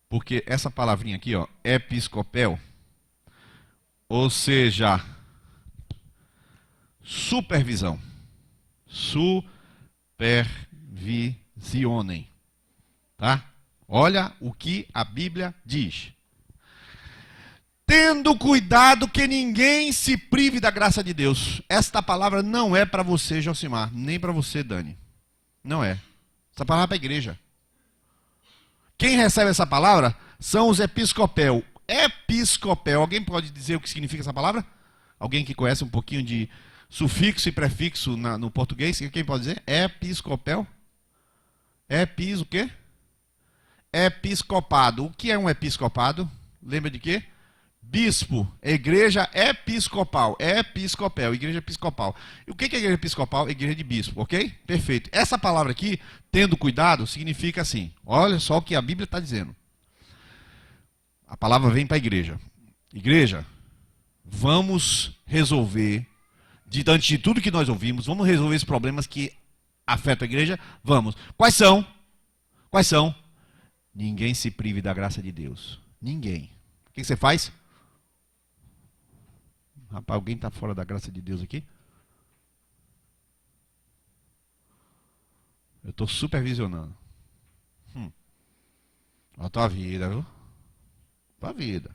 Porque essa palavrinha aqui, ó, episcopel, ou seja, supervisão. Supervisionem. Tá? Olha o que a Bíblia diz. Tendo cuidado que ninguém se prive da graça de Deus. Esta palavra não é para você, Josimar, nem para você, Dani. Não é. Essa palavra é para a igreja. Quem recebe essa palavra são os episcopel. Episcopel. Alguém pode dizer o que significa essa palavra? Alguém que conhece um pouquinho de sufixo e prefixo no português? Quem pode dizer? Episcopel? O quê? Episcopado. O que é um episcopado? Lembra de quê? Bispo, igreja episcopal, episcopel, igreja episcopal. E o que é igreja episcopal? Igreja de bispo, ok? Perfeito. Essa palavra aqui, tendo cuidado, significa assim. Olha só o que a Bíblia está dizendo. A palavra vem para a igreja. Igreja, vamos resolver, diante de tudo que nós ouvimos, vamos resolver os problemas que afetam a igreja? Vamos. Quais são? Quais são? Ninguém se prive da graça de Deus. Ninguém. O que você faz? Rapaz, alguém está fora da graça de Deus aqui? Eu estou supervisionando. Olha a tua vida, viu? Tua vida.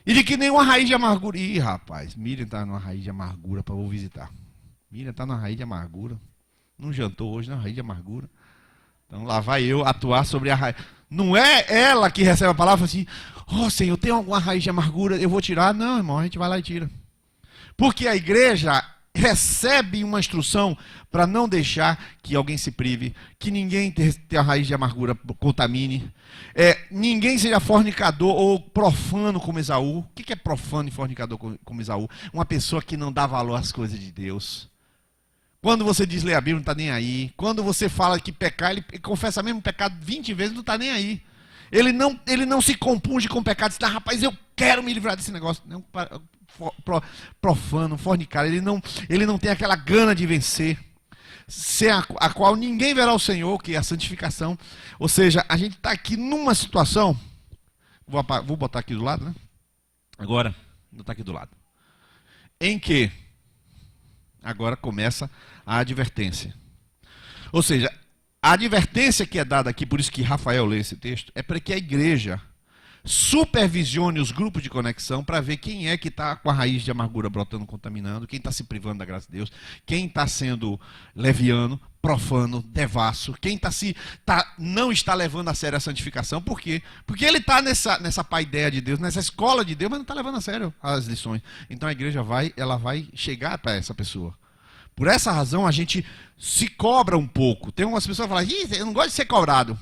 E de que nenhuma raiz de amargura. Ih, rapaz, Miriam está numa raiz de amargura para eu visitar. Miriam está numa raiz de amargura. Não jantou hoje, não, raiz de amargura. Então lá vai eu atuar sobre a raiz. Não é ela que recebe a palavra assim, ó Senhor, tem alguma raiz de amargura, eu vou tirar. Não, irmão, a gente vai lá e tira. Porque a igreja recebe uma instrução para não deixar que alguém se prive, que ninguém tenha a raiz de amargura contamine, ninguém seja fornicador ou profano como Esaú. O que é profano e fornicador como Esaú? Uma pessoa que não dá valor às coisas de Deus. Quando você diz ler a Bíblia, não está nem aí. Quando você fala que pecar, ele confessa mesmo pecado 20 vezes, não está nem aí. Ele não se compunge com o pecado. Diz, rapaz, eu quero me livrar desse negócio. Não, profano, fornicário, ele não tem aquela gana de vencer, sem a qual ninguém verá o Senhor, que é a santificação. Ou seja, a gente está aqui numa situação, vou botar aqui do lado, né? Agora, vou botar aqui do lado, em que agora começa a advertência. Ou seja, a advertência que é dada aqui, por isso que Rafael lê esse texto, é para que a igreja supervisione os grupos de conexão para ver quem é que está com a raiz de amargura brotando, contaminando, quem está se privando da graça de Deus, quem está sendo leviano, profano, devasso, quem não está levando a sério a santificação. Por quê? Porque ele está nessa paideia de Deus, nessa escola de Deus, mas não está levando a sério as lições. Então a igreja vai chegar para essa pessoa. Por essa razão a gente se cobra um pouco. Tem umas pessoas que falam, eu não gosto de ser cobrado.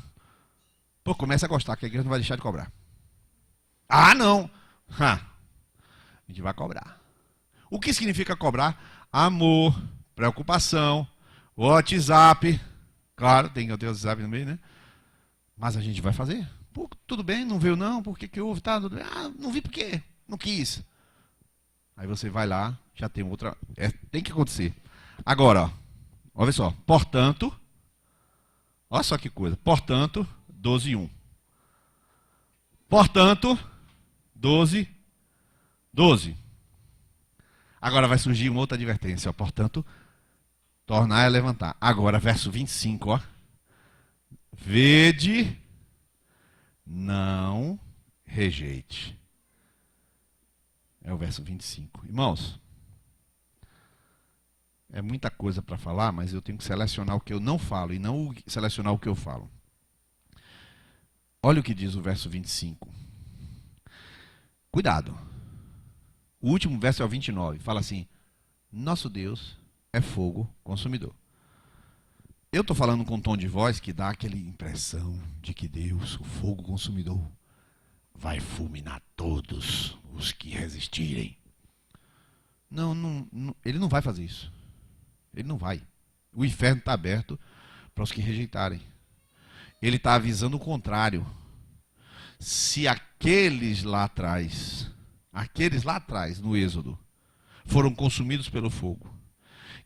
Pô, começa a gostar, que a igreja não vai deixar de cobrar. Ah, não. A gente vai cobrar. O que significa cobrar? Amor, preocupação, WhatsApp. Claro, tem que ter o WhatsApp no meio, né? Mas a gente vai fazer. Pô, tudo bem, não veio não? Por que houve? Tá, tudo bem. Ah, não vi por quê? Não quis. Aí você vai lá, já tem outra. Tem que acontecer. Agora, ó, olha só. Portanto, olha só que coisa. Portanto, 12:1. Portanto, 12. Agora vai surgir uma outra advertência. Ó. Portanto, tornar a levantar. Agora, verso 25. Ó. Vede, não rejeite. É o verso 25. Irmãos, é muita coisa para falar, mas eu tenho que selecionar o que eu não falo e não selecionar o que eu falo. Olha o que diz o verso 25. Cuidado. O último verso é o 29. Fala assim, nosso Deus é fogo consumidor. Eu estou falando com um tom de voz que dá aquela impressão de que Deus, o fogo consumidor, vai fulminar todos os que resistirem. Não, ele não vai fazer isso. Ele não vai. O inferno está aberto para os que rejeitarem. Ele está avisando o contrário. Se aqueles lá atrás, no Êxodo, foram consumidos pelo fogo,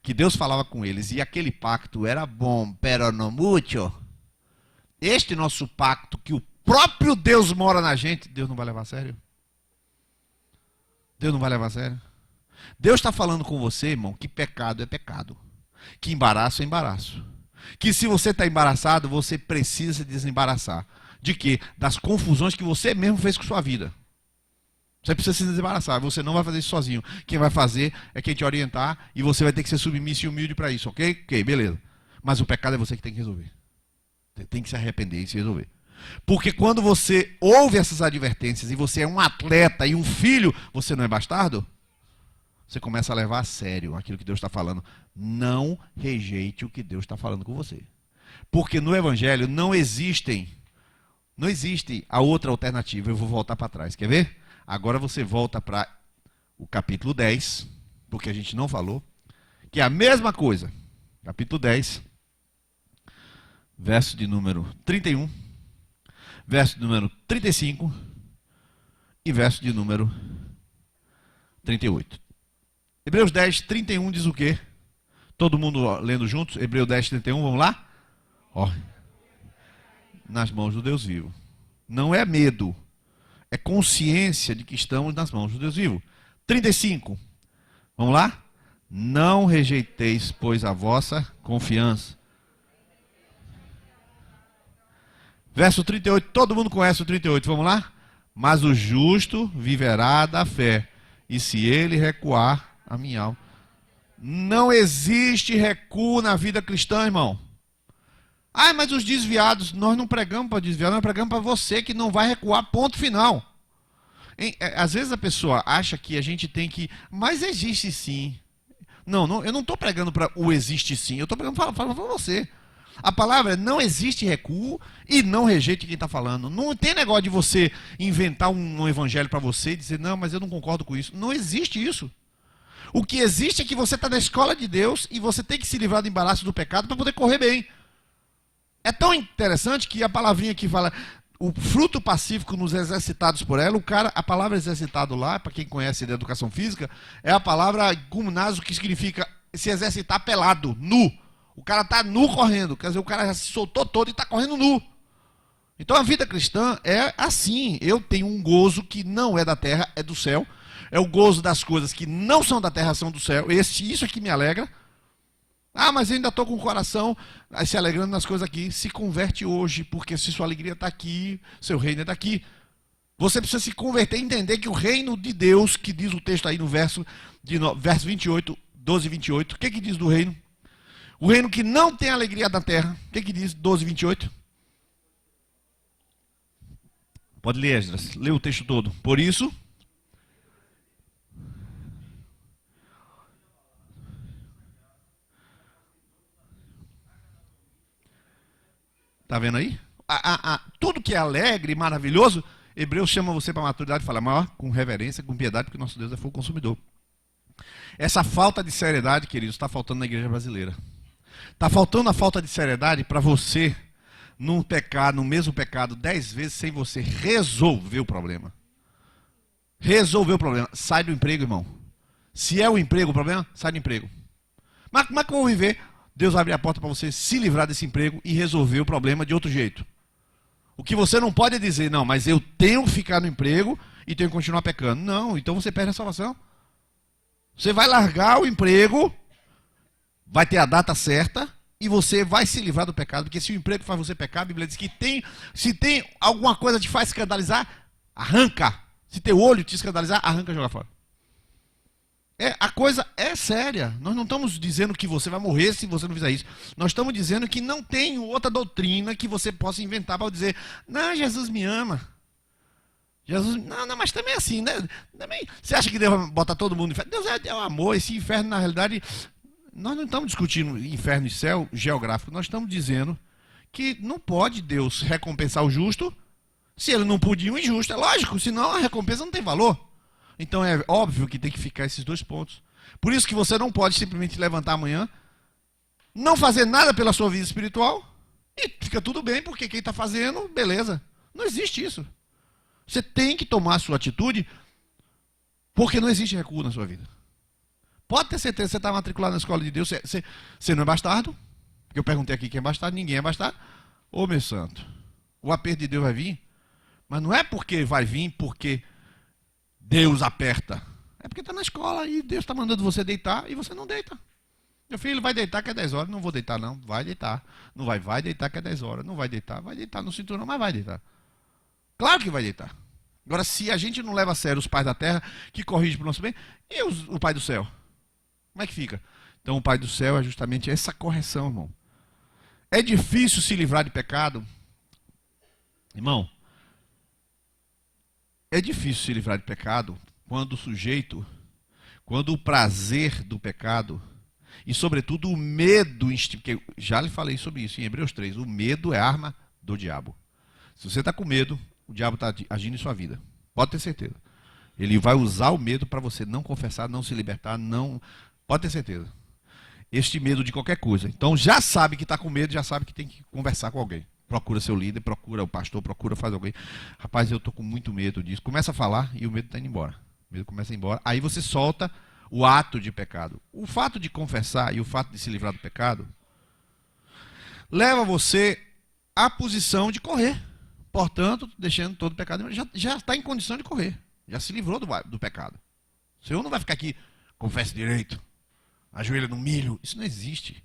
que Deus falava com eles, e aquele pacto era bom, pero no mucho, este nosso pacto, que o próprio Deus mora na gente, Deus não vai levar a sério? Deus não vai levar a sério? Deus está falando com você, irmão, que pecado é pecado, que embaraço é embaraço, que se você está embaraçado, você precisa se desembaraçar. De quê? Das confusões que você mesmo fez com sua vida. Você precisa se desembaraçar, você não vai fazer isso sozinho. Quem vai fazer é quem te orientar, e você vai ter que ser submisso e humilde para isso, ok? Ok, beleza. Mas o pecado é você que tem que resolver. Você tem que se arrepender e se resolver. Porque quando você ouve essas advertências, e você é um atleta e um filho, você não é bastardo? Você começa a levar a sério aquilo que Deus está falando. Não rejeite o que Deus está falando com você. Porque no Evangelho não existe a outra alternativa. Eu vou voltar para trás. Quer ver? Agora você volta para o capítulo 10, porque a gente não falou, que é a mesma coisa. Capítulo 10, verso de número 31, verso de número 35 e verso de número 38. Hebreus 10, 31 diz o quê? Todo mundo lendo juntos? Hebreus 10, 31, vamos lá? Ó, nas mãos do Deus vivo. Não é medo, é consciência de que estamos nas mãos do Deus vivo. 35, vamos lá? Não rejeiteis, pois, a vossa confiança. Verso 38, todo mundo conhece o 38, vamos lá? Mas o justo viverá da fé, e se ele recuar, a minha alma. Não existe recuo na vida cristã, irmão. Ah, mas os desviados, nós não pregamos para desviar, nós pregamos para você que não vai recuar, ponto final. Às vezes a pessoa acha que a gente tem que... Mas existe sim. Não, eu não estou pregando para o existe sim, eu estou pregando para você. A palavra é não existe recuo e não rejeite quem está falando. Não tem negócio de você inventar um evangelho para você e dizer, não, mas eu não concordo com isso. Não existe isso. O que existe é que você está na escola de Deus e você tem que se livrar do embaraço do pecado para poder correr bem. É tão interessante que a palavrinha que fala o fruto pacífico nos exercitados por ela, a palavra exercitado lá, para quem conhece da educação física, é a palavra gumnazo, que significa se exercitar pelado, nu. O cara está nu correndo, quer dizer, o cara já se soltou todo e está correndo nu. Então a vida cristã é assim. Eu tenho um gozo que não é da terra, é do céu. É o gozo das coisas que não são da terra, são do céu. Isso aqui me alegra. Ah, mas eu ainda estou com o coração se alegrando nas coisas aqui. Se converte hoje, porque se sua alegria está aqui, seu reino é daqui. Você precisa se converter e entender que o reino de Deus, que diz o texto aí no verso 28, 12 e 28, o que diz do reino? O reino que não tem alegria da terra. O que diz 12 e 28? Pode ler, Esdras. Lê o texto todo. Por isso... Está vendo aí? Tudo que é alegre e maravilhoso, Hebreus chama você para a maturidade e fala, mas com reverência, com piedade, porque nosso Deus é fogo consumidor. Essa falta de seriedade, queridos, está faltando na igreja brasileira. Está faltando a falta de seriedade para você não pecar no mesmo pecado 10 vezes sem você resolver o problema. Resolver o problema. Sai do emprego, irmão. Se é o emprego o problema, sai do emprego. Mas como é que eu vou viver? Deus abre a porta para você se livrar desse emprego e resolver o problema de outro jeito. O que você não pode é dizer, não, mas eu tenho que ficar no emprego e tenho que continuar pecando. Não, então você perde a salvação. Você vai largar o emprego, vai ter a data certa e você vai se livrar do pecado. Porque se o emprego faz você pecar, a Bíblia diz que se tem alguma coisa que te faz escandalizar, arranca. Se teu olho te escandalizar, arranca e joga fora. A coisa é séria. Nós não estamos dizendo que você vai morrer se você não fizer isso. Nós estamos dizendo que não tem outra doutrina que você possa inventar para dizer, não, Jesus me ama. Jesus, não, mas também é assim, né? Também, você acha que Deus vai botar todo mundo no inferno? Deus é o amor, esse inferno, na realidade, nós não estamos discutindo inferno e céu geográfico, nós estamos dizendo que não pode Deus recompensar o justo se ele não podia o injusto. É lógico, senão a recompensa não tem valor. Então é óbvio que tem que ficar esses dois pontos. Por isso que você não pode simplesmente levantar amanhã, não fazer nada pela sua vida espiritual e fica tudo bem, porque quem está fazendo, beleza. Não existe isso. Você tem que tomar a sua atitude, porque não existe recuo na sua vida. Pode ter certeza, você está matriculado na escola de Deus, você não é bastardo, porque eu perguntei aqui quem é bastardo, ninguém é bastardo. Ô meu santo, o aperto de Deus vai vir, mas não é porque vai vir, porque Deus aperta. É porque está na escola e Deus está mandando você deitar e você não deita. Meu filho vai deitar que é 10 horas. Não vou deitar não, vai deitar. Não vai deitar que é 10 horas. Não vai deitar no cinturão, mas vai deitar. Claro que vai deitar. Agora, se a gente não leva a sério os pais da terra, que corrigem para o nosso bem, e o Pai do céu? Como é que fica? Então o Pai do céu é justamente essa correção, irmão. É difícil se livrar de pecado? Irmão, é difícil se livrar de pecado quando o sujeito, quando o prazer do pecado, e sobretudo o medo, que já lhe falei sobre isso em Hebreus 3, o medo é arma do diabo. Se você está com medo, o diabo está agindo em sua vida. Pode ter certeza. Ele vai usar o medo para você não confessar, não se libertar, não... Pode ter certeza. Este medo de qualquer coisa. Então já sabe que está com medo, já sabe que tem que conversar com alguém. Procura seu líder, procura o pastor, procura fazer alguém. Rapaz, eu estou com muito medo disso. Começa a falar e o medo está indo embora. O medo começa a ir embora. Aí você solta o ato de pecado. O fato de confessar e o fato de se livrar do pecado leva você à posição de correr. Portanto, deixando todo o pecado, já está em condição de correr. Já se livrou do pecado. O Senhor não vai ficar aqui, confesse direito, ajoelha no milho. Isso não existe.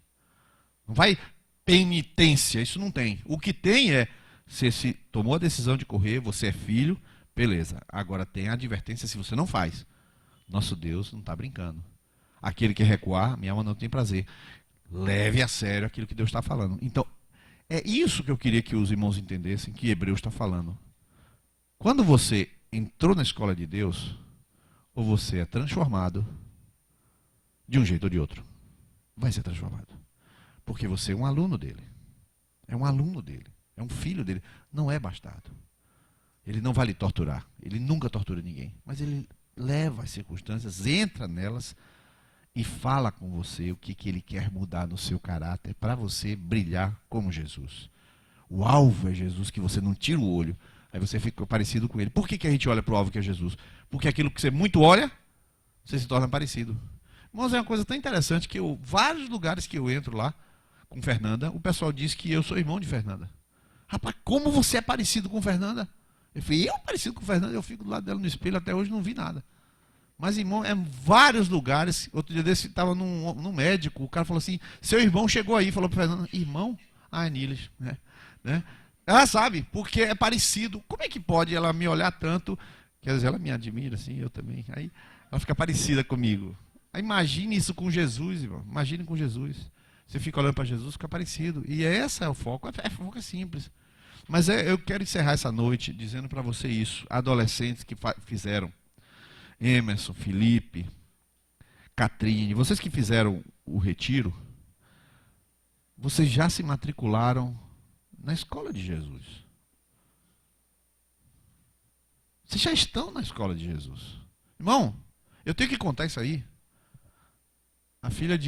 Não vai penitência, isso não tem. O que tem é, você se tomou a decisão de correr, você é filho, beleza. Agora tem a advertência se você não faz. Nosso Deus não está brincando. Aquele que recuar, minha alma não tem prazer. Leve a sério aquilo que Deus está falando. Então, é isso que eu queria que os irmãos entendessem, que Hebreus está falando. Quando você entrou na escola de Deus, ou você é transformado de um jeito ou de outro. Vai ser transformado. Porque você é um aluno dele. É um aluno dele. É um filho dele. Não é bastardo. Ele não vai lhe torturar. Ele nunca tortura ninguém. Mas ele leva as circunstâncias, entra nelas e fala com você o que ele quer mudar no seu caráter para você brilhar como Jesus. O alvo é Jesus, que você não tira o olho. Aí você fica parecido com ele. Por que a gente olha para o alvo que é Jesus? Porque aquilo que você muito olha, você se torna parecido. Irmãos, é uma coisa tão interessante que vários lugares que eu entro lá com Fernanda, o pessoal diz que eu sou irmão de Fernanda. Rapaz, como você é parecido com Fernanda? Eu falei, eu parecido com Fernanda? Eu fico do lado dela no espelho, até hoje não vi nada. Mas, irmão, é vários lugares. Outro dia desse, estava num médico, o cara falou assim, seu irmão chegou aí, falou para Fernanda, irmão? Ah, é Niles, né? Ela sabe, porque é parecido. Como é que pode ela me olhar tanto? Quer dizer, ela me admira, assim, eu também. Aí ela fica parecida comigo. Aí imagine isso com Jesus, irmão. Imagine com Jesus. Você fica olhando para Jesus, fica parecido. E esse é o foco. O foco é simples. Mas eu quero encerrar essa noite dizendo para você isso. Adolescentes que fizeram, Emerson, Felipe, Catrine, vocês que fizeram o retiro, vocês já se matricularam na escola de Jesus. Vocês já estão na escola de Jesus. Irmão, eu tenho que contar isso aí. A filha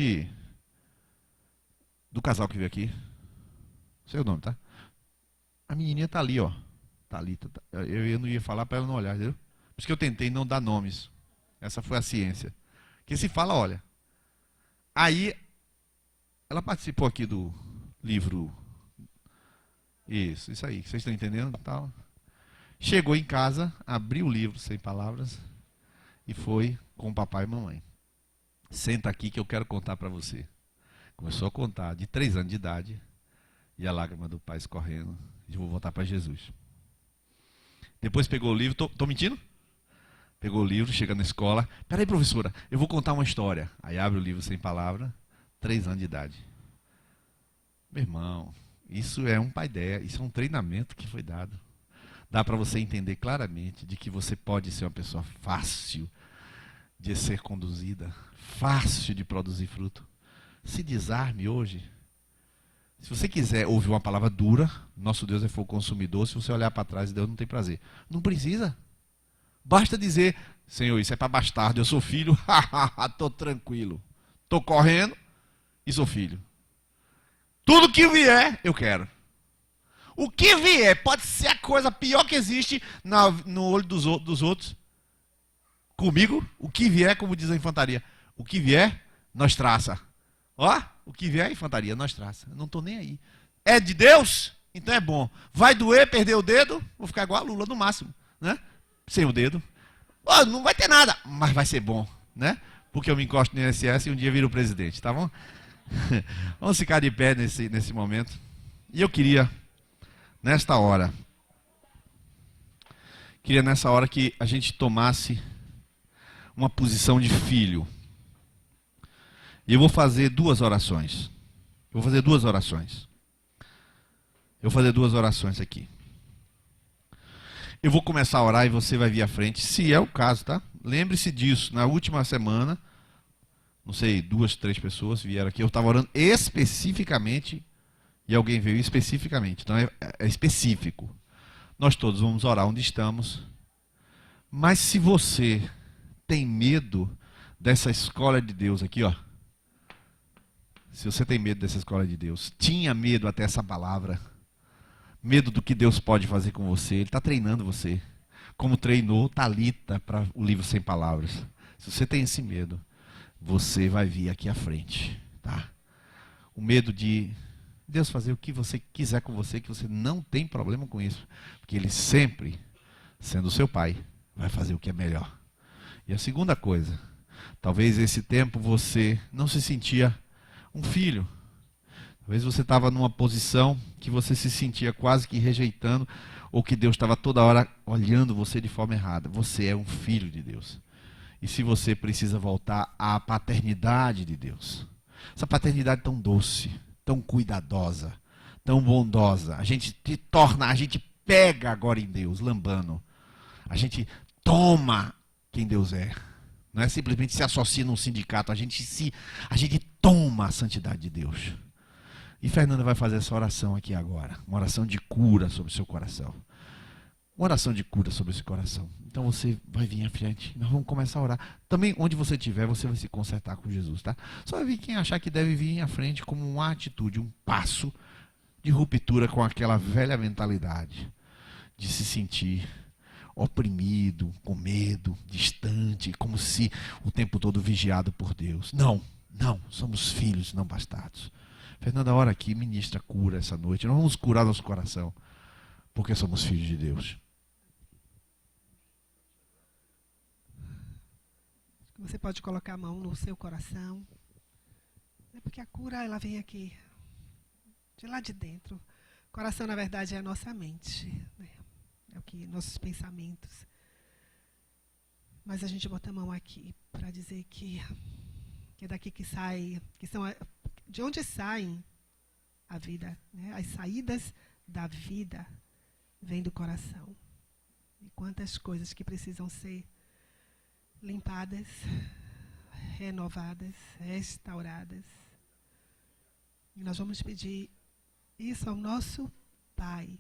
do casal que veio aqui, sei o nome, tá? A menininha tá ali, ó. Tá ali. Eu não ia falar para ela não olhar, entendeu? Por isso que eu tentei não dar nomes. Essa foi a ciência. Que se fala, olha. Aí, ela participou aqui do livro. Isso aí. Vocês estão entendendo? Tal. Chegou em casa, abriu o livro Sem Palavras e foi com o papai e mamãe. Senta aqui que eu quero contar para você. Começou a contar de 3 anos de idade e a lágrima do pai escorrendo. E vou voltar para Jesus. Depois pegou o livro, tô mentindo? Pegou o livro, chega na escola. Peraí, professora, eu vou contar uma história. Aí abre o livro Sem Palavra, 3 anos de idade. Meu irmão, isso é um paideia, isso é um treinamento que foi dado. Dá para você entender claramente de que você pode ser uma pessoa fácil de ser conduzida, fácil de produzir fruto. Se desarme hoje. Se você quiser ouvir uma palavra dura, nosso Deus é fogo consumidor, se você olhar para trás, Deus não tem prazer. Não precisa. Basta dizer, Senhor, isso é para bastardo, eu sou filho, estou tranquilo. Estou correndo e sou filho. Tudo que vier, eu quero. O que vier pode ser a coisa pior que existe no olho dos outros. Comigo, o que vier, como diz a infantaria, o que vier, nós traça. Ó, o que vier, a infantaria, nós traça. Eu não estou nem aí. É de Deus? Então é bom. Vai doer, perder o dedo? Vou ficar igual a Lula no máximo, né? Sem o dedo. Oh, não vai ter nada, mas vai ser bom, né? Porque eu me encosto no INSS e um dia viro presidente, tá bom? Vamos ficar de pé nesse momento. E eu queria, nessa hora que a gente tomasse uma posição de filho. E eu vou fazer 2 orações. Eu vou fazer 2 orações aqui. Eu vou começar a orar e você vai vir à frente, se é o caso, tá? Lembre-se disso. Na última semana, não sei, 2, 3 pessoas vieram aqui. Eu estava orando especificamente e alguém veio especificamente. Então é específico. Nós todos vamos orar onde estamos. Mas se você tem medo dessa escola de Deus aqui, ó. Se você tem medo dessa escola de Deus, tinha medo até essa palavra, medo do que Deus pode fazer com você, Ele está treinando você, como treinou Talita para o livro Sem Palavras. Se você tem esse medo, você vai vir aqui à frente, tá? O medo de Deus fazer o que você quiser com você, que você não tem problema com isso, porque Ele sempre, sendo o seu pai, vai fazer o que é melhor. E a segunda coisa, talvez esse tempo você não se sentia um filho. Talvez você estava numa posição que você se sentia quase que rejeitando, ou que Deus estava toda hora olhando você de forma errada. Você é um filho de Deus. e se você precisa voltar à paternidade de Deus. Essa paternidade tão doce, tão cuidadosa, tão bondosa. A gente pega agora em Deus, lambano. A gente toma quem Deus é. Não é simplesmente se associa num sindicato, a gente toma a santidade de Deus. E Fernanda vai fazer essa oração aqui agora, uma oração de cura sobre o seu coração. Uma oração de cura sobre esse coração. Então você vai vir à frente. Nós vamos começar a orar. Também, onde você estiver, você vai se consertar com Jesus, tá? Só vai vir quem achar que deve vir à frente como uma atitude, um passo de ruptura com aquela velha mentalidade de se sentir oprimido, com medo, distante, como se o tempo todo vigiado por Deus. Não, não, somos filhos, não bastardos. Fernanda, ora aqui, ministra cura essa noite. Nós vamos curar nosso coração, porque somos filhos de Deus. Você pode colocar a mão no seu coração. É porque a cura, ela vem aqui, de lá de dentro. O coração, na verdade, é a nossa mente, né? É o que nossos pensamentos. Mas a gente bota a mão aqui para dizer que é daqui que sai, de onde saem a vida, né? As saídas da vida vêm do coração. E quantas coisas que precisam ser limpadas, renovadas, restauradas. E nós vamos pedir isso ao nosso Pai.